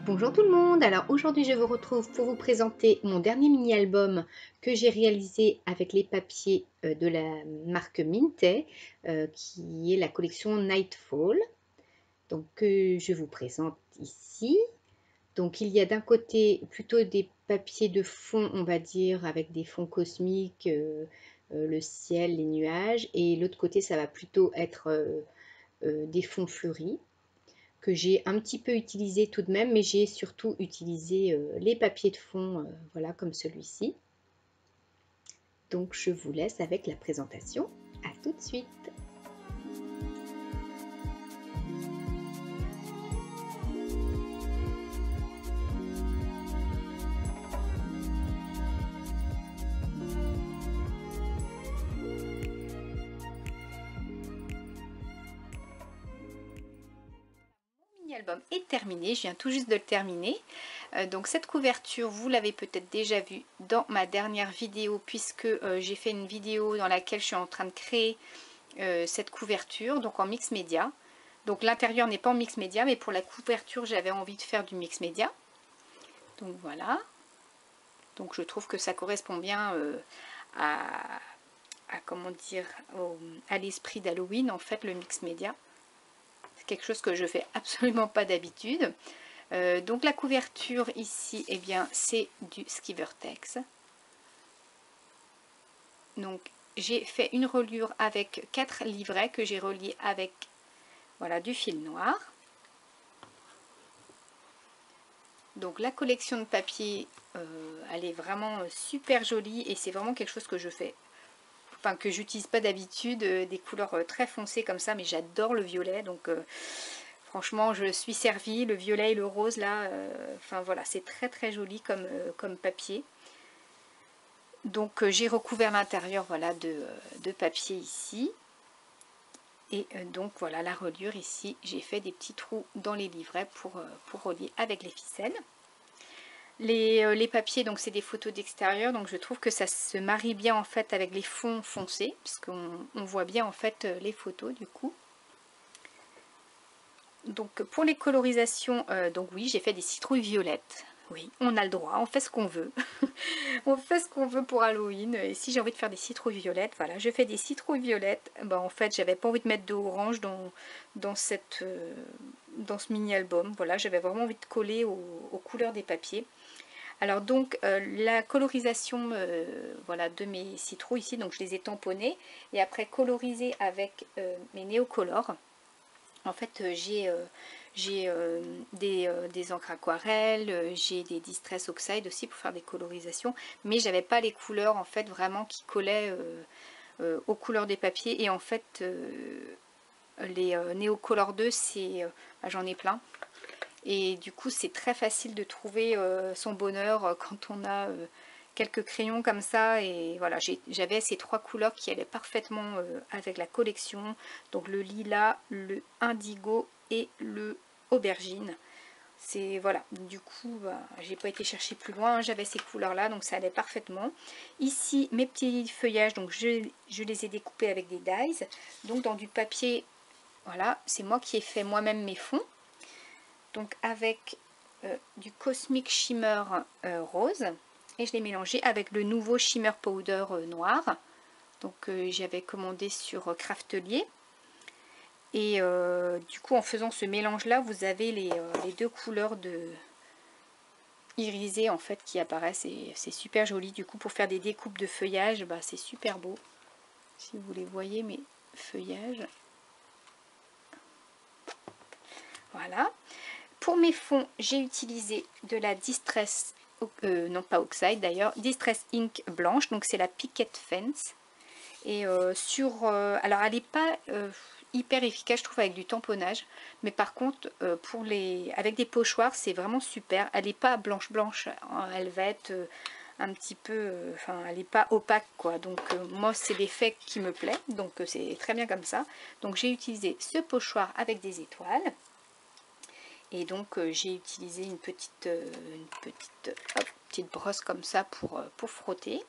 Bonjour tout le monde, alors aujourd'hui je vous retrouve pour vous présenter mon dernier mini-album que j'ai réalisé avec les papiers de la marque Mintet, qui est la collection Nightfall, donc que je vous présente ici. Donc il y a d'un côté plutôt des papiers de fond, on va dire, avec des fonds cosmiques, le ciel, les nuages, et l'autre côté ça va plutôt être des fonds fleuris que j'ai un petit peu utilisé tout de même, mais j'ai surtout utilisé les papiers de fond, voilà, comme celui-ci. Donc je vous laisse avec la présentation. À tout de suite. L'album est terminé, je viens tout juste de le terminer. Donc cette couverture, vous l'avez peut-être déjà vue dans ma dernière vidéo, puisque j'ai fait une vidéo dans laquelle je suis en train de créer cette couverture, donc en mix média. Donc l'intérieur n'est pas en mix média, mais pour la couverture, j'avais envie de faire du mix média. Donc voilà. Donc je trouve que ça correspond bien à comment dire, à l'esprit d'Halloween, en fait, le mix média. C'est quelque chose que je fais absolument pas d'habitude. Donc la couverture ici, eh bien, c'est du Skivertex. Donc j'ai fait une reliure avec 4 livrets que j'ai reliés avec, voilà, du fil noir. Donc la collection de papier, elle est vraiment super jolie et c'est vraiment quelque chose que je fais, enfin que j'utilise pas d'habitude, des couleurs très foncées comme ça, mais j'adore le violet, donc franchement je suis servie. Le violet et le rose là, enfin voilà, c'est très très joli comme papier. Donc j'ai recouvert l'intérieur, voilà, de papier ici. Et donc voilà la reliure ici, j'ai fait des petits trous dans les livrets pour relier avec les ficelles. Les papiers, donc c'est des photos d'extérieur, donc je trouve que ça se marie bien en fait avec les fonds foncés, puisqu'on voit bien en fait les photos du coup. Donc pour les colorisations, donc oui, j'ai fait des citrouilles violettes. Oui, on a le droit, on fait ce qu'on veut. On fait ce qu'on veut pour Halloween. Et si j'ai envie de faire des citrouilles violettes, voilà, je fais des citrouilles violettes. Ben, en fait, j'avais pas envie de mettre de orange dans ce mini-album. Voilà, j'avais vraiment envie de coller aux couleurs des papiers. Alors donc, la colorisation, voilà, de mes citrouilles ici, donc je les ai tamponnées. Et après colorisées avec mes néocolores. En fait, j'ai des encres aquarelles, j'ai des Distress Oxide aussi pour faire des colorisations, mais j'avais pas les couleurs en fait vraiment qui collaient aux couleurs des papiers. Et en fait, les Neocolor 2, j'en ai plein. Et du coup, c'est très facile de trouver son bonheur quand on a quelques crayons comme ça. Et voilà, j'avais ces 3 couleurs qui allaient parfaitement avec la collection. Donc le lilas, le indigo et le aubergine. C'est voilà, du coup, bah, j'ai pas été chercher plus loin. J'avais ces couleurs là, donc ça allait parfaitement. Ici, mes petits feuillages, donc je les ai découpés avec des dies. Donc dans du papier, voilà, c'est moi qui ai fait moi-même mes fonds. Donc avec du Cosmic Shimmer rose, et je l'ai mélangé avec le nouveau Shimmer Powder noir, donc j'avais commandé sur Craftelier. Et du coup, en faisant ce mélange là, vous avez les 2 couleurs de irisées en fait qui apparaissent, et c'est super joli. Du coup, pour faire des découpes de feuillage, bah, c'est super beau. Si vous les voyez, mes feuillages, voilà. Pour mes fonds, j'ai utilisé de la Distress, non pas Oxide d'ailleurs, Distress Ink blanche, donc c'est la Picket Fence. Et alors elle n'est pas hyper efficace, je trouve, avec du tamponnage, mais par contre, avec des pochoirs, c'est vraiment super. Elle n'est pas blanche, hein, elle va être un petit peu, enfin, elle n'est pas opaque, quoi. Donc moi, c'est l'effet qui me plaît, donc c'est très bien comme ça. Donc j'ai utilisé ce pochoir avec des étoiles. Et donc j'ai utilisé une petite brosse comme ça pour frotter.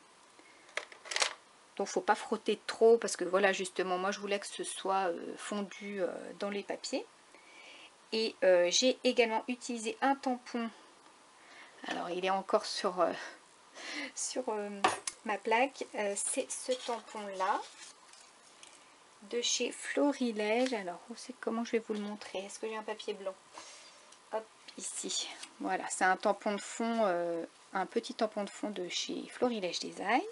Donc faut pas frotter trop parce que voilà, justement moi je voulais que ce soit fondu dans les papiers. Et j'ai également utilisé un tampon. Alors il est encore sur ma plaque. C'est ce tampon là de chez Florilège. Alors comment je vais vous le montrer? Est-ce que j'ai un papier blanc? Hop, ici. Voilà, c'est un tampon de fond, un petit tampon de fond de chez Florilège Design.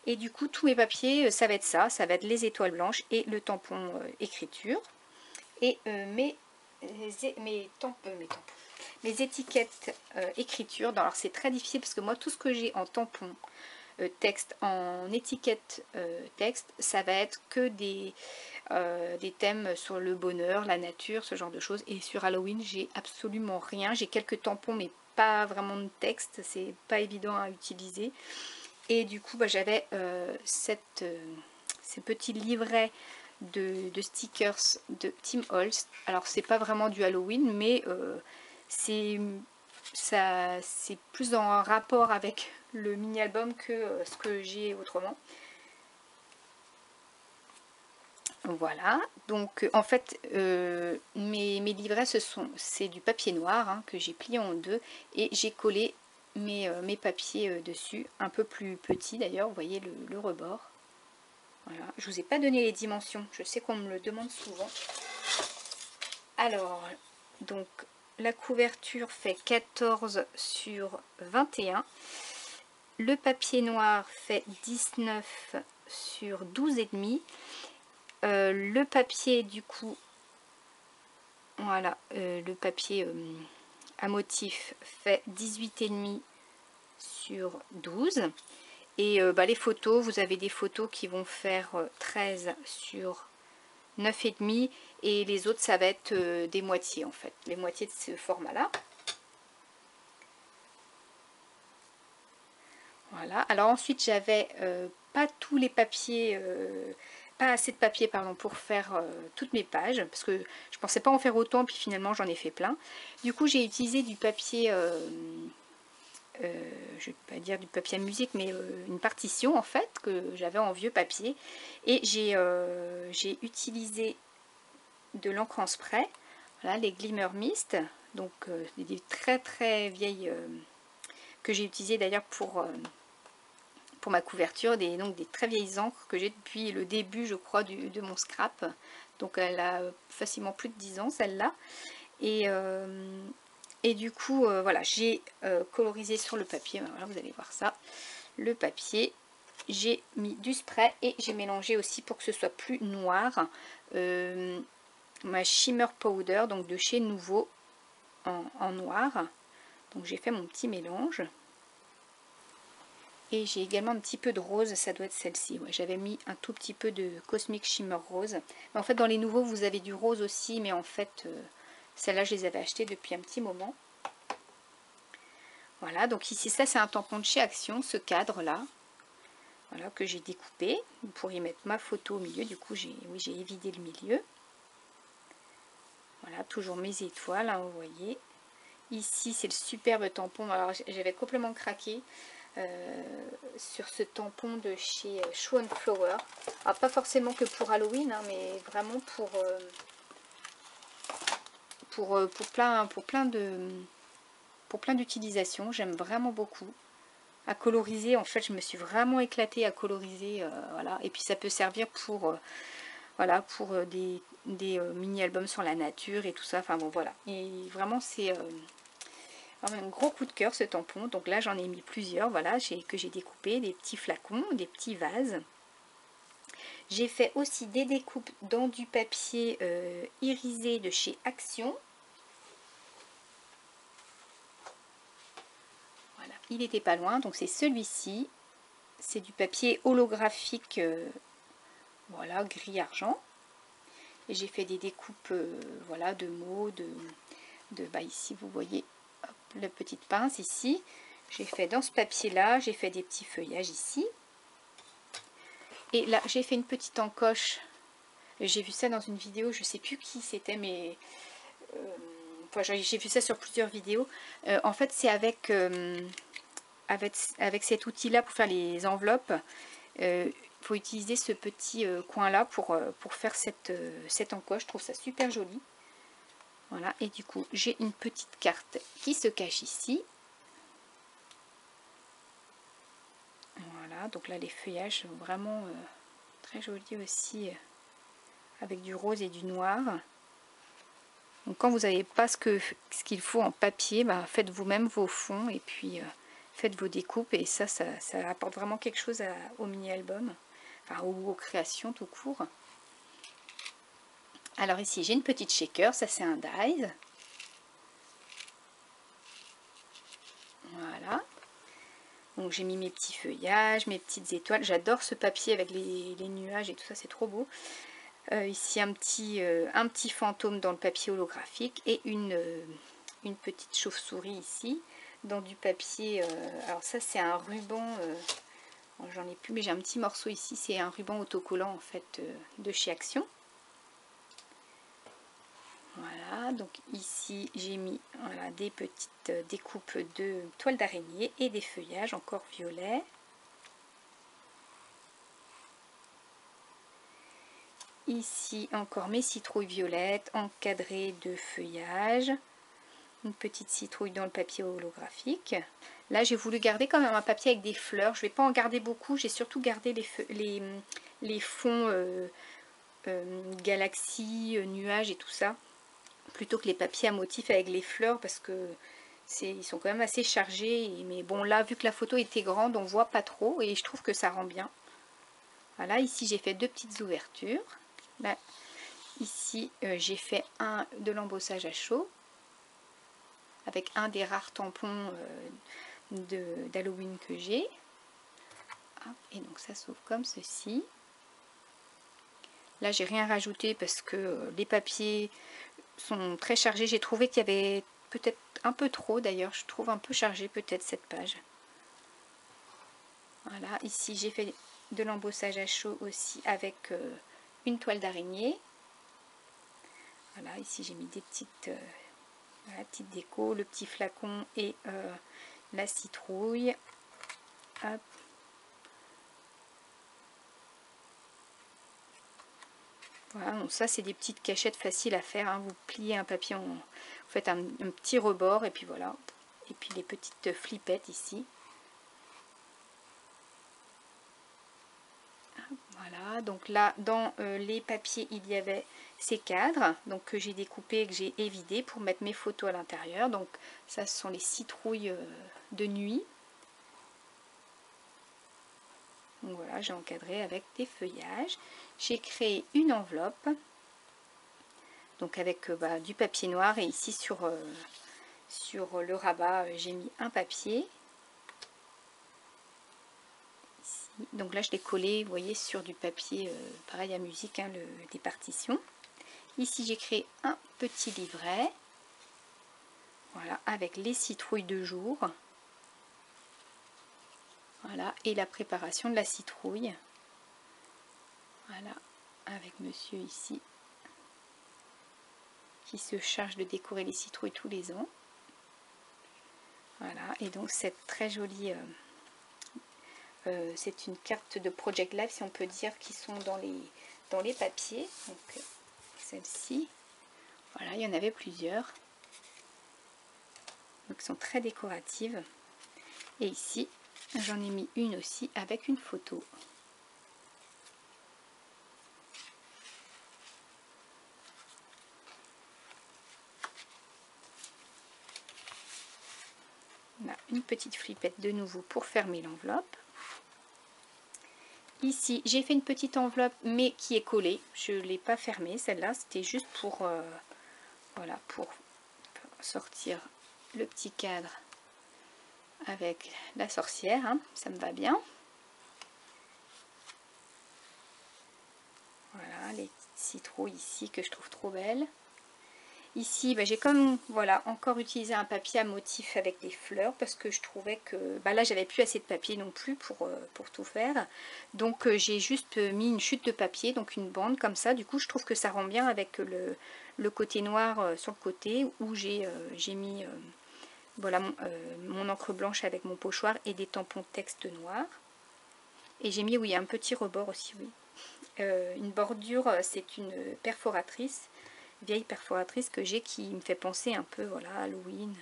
Et du coup, tous mes papiers, ça va être ça va être les étoiles blanches et le tampon écriture. Et mes étiquettes écriture. Alors c'est très difficile parce que moi, tout ce que j'ai en tampon texte, en étiquette texte, ça va être que des thèmes sur le bonheur, la nature, ce genre de choses. Et sur Halloween, j'ai absolument rien. J'ai quelques tampons, mais pas vraiment de texte. C'est pas évident à utiliser. Et du coup, j'avais ces petits livrets de stickers de Tim Holtz. Alors, c'est pas vraiment du Halloween, mais c'est plus en rapport avec le mini-album que ce que j'ai autrement. Voilà, donc en fait mes livrets c'est du papier noir hein, que j'ai plié en deux et j'ai collé mes papiers dessus, un peu plus petits d'ailleurs, vous voyez le rebord. Voilà, je vous ai pas donné les dimensions, je sais qu'on me le demande souvent. Alors, donc la couverture fait 14 sur 21. Le papier noir fait 19 sur 12,5. Le papier du coup, voilà, le papier à motif fait 18,5 sur 12. Et les photos, vous avez des photos qui vont faire 13 sur 9,5 et les autres ça va être des moitiés en fait, les moitiés de ce format là. Voilà, alors ensuite j'avais pas tous les papiers, pas assez de papier pardon, pour faire toutes mes pages, parce que je pensais pas en faire autant, puis finalement j'en ai fait plein. Du coup j'ai utilisé du papier, je vais pas dire du papier à musique, mais une partition en fait, que j'avais en vieux papier. Et j'ai utilisé de l'encre en spray, voilà, les Glimmer Mist, donc des très très vieilles, que j'ai utilisé d'ailleurs pour ma couverture, donc des très vieilles encres que j'ai depuis le début je crois de mon scrap, donc elle a facilement plus de 10 ans celle-là. Et du coup voilà, j'ai colorisé sur le papier, voilà, vous allez voir ça, le papier, j'ai mis du spray et j'ai mélangé aussi pour que ce soit plus noir ma shimmer powder, donc de chez Nouveau en noir. Donc j'ai fait mon petit mélange. Et j'ai également un petit peu de rose, ça doit être celle-ci. Ouais, j'avais mis un tout petit peu de Cosmic Shimmer Rose. Mais en fait, dans les nouveaux, vous avez du rose aussi. Mais en fait, celles-là, je les avais achetées depuis un petit moment. Voilà, donc ici, ça, c'est un tampon de chez Action, ce cadre-là. Voilà, que j'ai découpé. Vous pourriez mettre ma photo au milieu. Du coup, j'ai évidé le milieu. Voilà, toujours mes étoiles, hein, vous voyez. Ici, c'est le superbe tampon. Alors, j'avais complètement craqué. Sur ce tampon de chez Show & Flower. Alors, pas forcément que pour Halloween, hein, mais vraiment pour plein d'utilisations. J'aime vraiment beaucoup. À coloriser, en fait, je me suis vraiment éclatée à coloriser. Voilà. Et puis, ça peut servir pour, voilà, pour des mini-albums sur la nature et tout ça. Enfin, bon, voilà. Et vraiment, c'est... un gros coup de cœur ce tampon. Donc là j'en ai mis plusieurs, voilà, que j'ai découpé, des petits flacons, des petits vases. J'ai fait aussi des découpes dans du papier irisé de chez Action. Voilà, il n'était pas loin, donc c'est celui-ci. C'est du papier holographique, voilà, gris argent. Et j'ai fait des découpes, voilà, de mots, ici vous voyez hop, la petite pince ici. J'ai fait dans ce papier là, j'ai fait des petits feuillages ici. Et là j'ai fait une petite encoche. J'ai vu ça dans une vidéo, je sais plus qui c'était, mais enfin, j'ai vu ça sur plusieurs vidéos. En fait c'est avec cet outil là pour faire les enveloppes. faut utiliser ce petit coin là pour faire cette encoche. Je trouve ça super joli. Voilà, et du coup j'ai une petite carte qui se cache ici. Voilà, donc là les feuillages sont vraiment très jolis aussi, avec du rose et du noir. Donc quand vous n'avez pas ce qu'il faut en papier, bah, faites vous-même vos fonds et puis faites vos découpes, et ça apporte vraiment quelque chose au mini-album, enfin aux créations tout court. Alors ici j'ai une petite shaker, ça c'est un dies. Voilà. Donc j'ai mis mes petits feuillages, mes petites étoiles. J'adore ce papier avec les nuages et tout ça, c'est trop beau. Ici un petit fantôme dans le papier holographique et une petite chauve-souris ici dans du papier. Alors ça c'est un ruban, j'en ai plus mais j'ai un petit morceau ici, c'est un ruban autocollant en fait de chez Action. Voilà, donc ici j'ai mis voilà, des petites découpes de toile d'araignée et des feuillages encore violets. Ici encore mes citrouilles violettes encadrées de feuillages. Une petite citrouille dans le papier holographique. Là j'ai voulu garder quand même un papier avec des fleurs. Je ne vais pas en garder beaucoup, j'ai surtout gardé les fonds galaxies, nuages et tout ça, plutôt que les papiers à motifs avec les fleurs, parce que ils sont quand même assez chargés. Mais bon, là vu que la photo était grande, on voit pas trop et je trouve que ça rend bien. Voilà, ici j'ai fait deux petites ouvertures. Là, ici j'ai fait de l'embossage à chaud avec un des rares tampons d'Halloween que j'ai. Et donc ça s'ouvre comme ceci. Là j'ai rien rajouté parce que les papiers sont très chargés. J'ai trouvé qu'il y avait peut-être un peu trop, d'ailleurs je trouve un peu chargé peut-être cette page. Voilà, ici j'ai fait de l'embossage à chaud aussi avec une toile d'araignée. Voilà, ici j'ai mis des petites petite déco, le petit flacon et la citrouille. Hop. Voilà, donc ça c'est des petites cachettes faciles à faire, hein. Vous pliez un papier, vous faites un petit rebord et puis voilà. Et puis les petites flippettes ici. Voilà, donc là dans les papiers il y avait ces cadres donc que j'ai découpé, que j'ai évidé pour mettre mes photos à l'intérieur. Donc ça ce sont les citrouilles de nuit. Donc voilà, j'ai encadré avec des feuillages. J'ai créé une enveloppe donc avec du papier noir, et ici sur le rabat j'ai mis un papier. Ici. Donc là je l'ai collé, vous voyez, sur du papier pareil à musique, hein, des partitions. Ici j'ai créé un petit livret, voilà, avec les citrouilles de jour. Voilà, et la préparation de la citrouille. Voilà, avec monsieur ici qui se charge de décorer les citrouilles tous les ans. Voilà, et donc cette très jolie, c'est une carte de Project Life, si on peut dire, qui sont dans les papiers. Donc celle-ci, voilà, il y en avait plusieurs. Donc elles sont très décoratives. Et ici, j'en ai mis une aussi avec une photo. Là, une petite flippette de nouveau pour fermer l'enveloppe. Ici, j'ai fait une petite enveloppe, mais qui est collée. Je ne l'ai pas fermée, celle-là. C'était juste pour, voilà, pour sortir le petit cadre avec la sorcière, hein. Ça me va bien. Voilà, les citrouilles ici que je trouve trop belles. Ici, j'ai comme, voilà, encore utilisé un papier à motif avec des fleurs parce que je trouvais que, là, j'avais plus assez de papier non plus pour tout faire. Donc, j'ai juste mis une chute de papier, donc une bande comme ça. Du coup, je trouve que ça rend bien avec le côté noir sur le côté où j'ai mis, voilà, mon encre blanche avec mon pochoir et des tampons texte noirs. Et j'ai mis, oui, un petit rebord aussi, oui. Une bordure, c'est une perforatrice, vieille perforatrice que j'ai qui me fait penser un peu, voilà, à Halloween.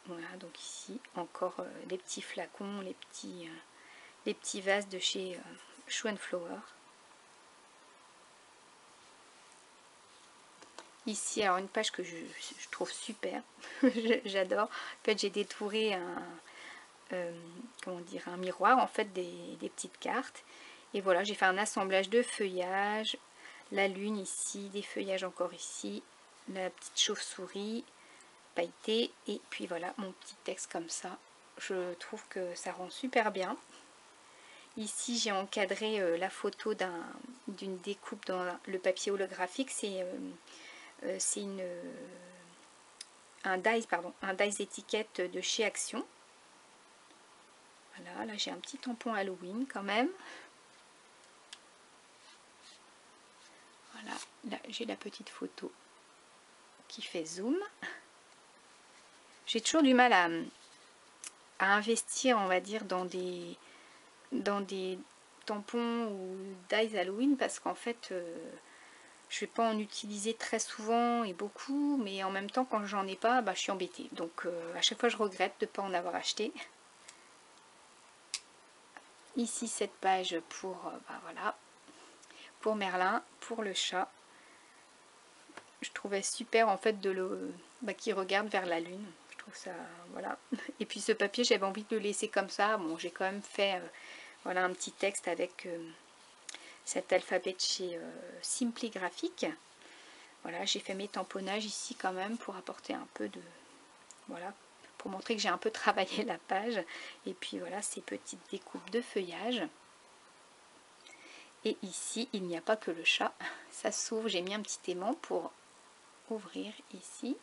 Voilà, donc ici, encore les petits flacons, les petits vases de chez Shoe & Flower. Ici, alors une page que je trouve super, j'adore. En fait, j'ai détouré comment dire, un miroir, en fait, des petites cartes. Et voilà, j'ai fait un assemblage de feuillages, la lune ici, des feuillages encore ici, la petite chauve-souris pailletée, et puis voilà, mon petit texte comme ça. Je trouve que ça rend super bien. Ici, j'ai encadré la photo d'une découpe dans le papier holographique. C'est un dies étiquette de chez Action. Voilà, là j'ai un petit tampon Halloween quand même. Voilà, là j'ai la petite photo qui fait zoom. J'ai toujours du mal à investir, on va dire, dans des tampons ou dies Halloween parce qu'en fait, je ne vais pas en utiliser très souvent et beaucoup, mais en même temps, quand j'en ai pas, bah, je suis embêtée. Donc à chaque fois, je regrette de ne pas en avoir acheté. Ici, cette page pour, bah, voilà, pour Merlin, pour le chat. Je trouvais super en fait qui regarde vers la lune. Je trouve ça, voilà. Et puis ce papier, j'avais envie de le laisser comme ça. Bon, j'ai quand même fait voilà, un petit texte avec cet alphabet de chez Simply Graphic. Voilà, j'ai fait mes tamponnages ici quand même pour apporter un peu de, voilà, pour montrer que j'ai un peu travaillé la page. Et puis voilà, ces petites découpes de feuillage. Et ici, il n'y a pas que le chat. Ça s'ouvre, j'ai mis un petit aimant pour ouvrir ici.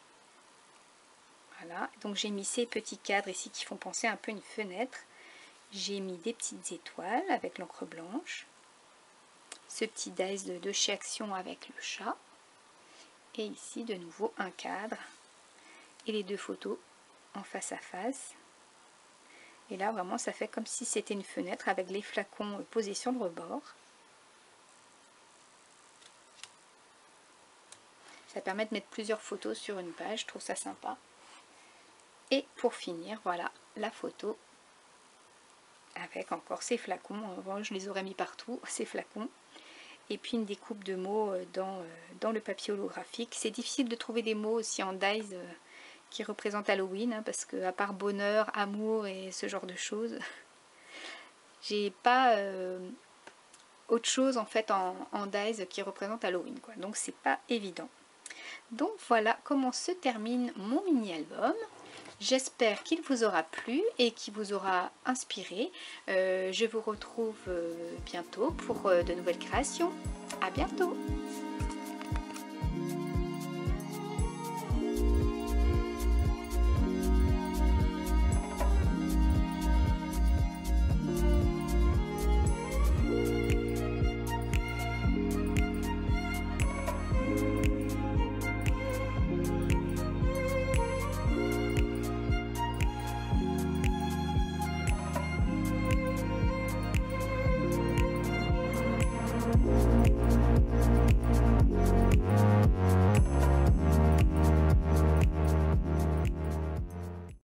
Voilà, donc j'ai mis ces petits cadres ici qui font penser un peu à une fenêtre. J'ai mis des petites étoiles avec l'encre blanche. Ce petit dice de chez Action avec le chat. Et ici de nouveau un cadre. Et les deux photos en face à face. Et là vraiment ça fait comme si c'était une fenêtre avec les flacons posés sur le rebord. Ça permet de mettre plusieurs photos sur une page, je trouve ça sympa. Et pour finir, voilà la photo avec encore ces flacons. Bon, je les aurais mis partout, ces flacons. Et puis une découpe de mots dans le papier holographique. C'est difficile de trouver des mots aussi en dies qui représentent Halloween, hein, parce que à part bonheur, amour et ce genre de choses, j'ai pas autre chose en fait en dies qui représente Halloween, quoi. Donc c'est pas évident. Donc voilà comment se termine mon mini-album. J'espère qu'il vous aura plu et qu'il vous aura inspiré. Je vous retrouve bientôt pour de nouvelles créations. À bientôt!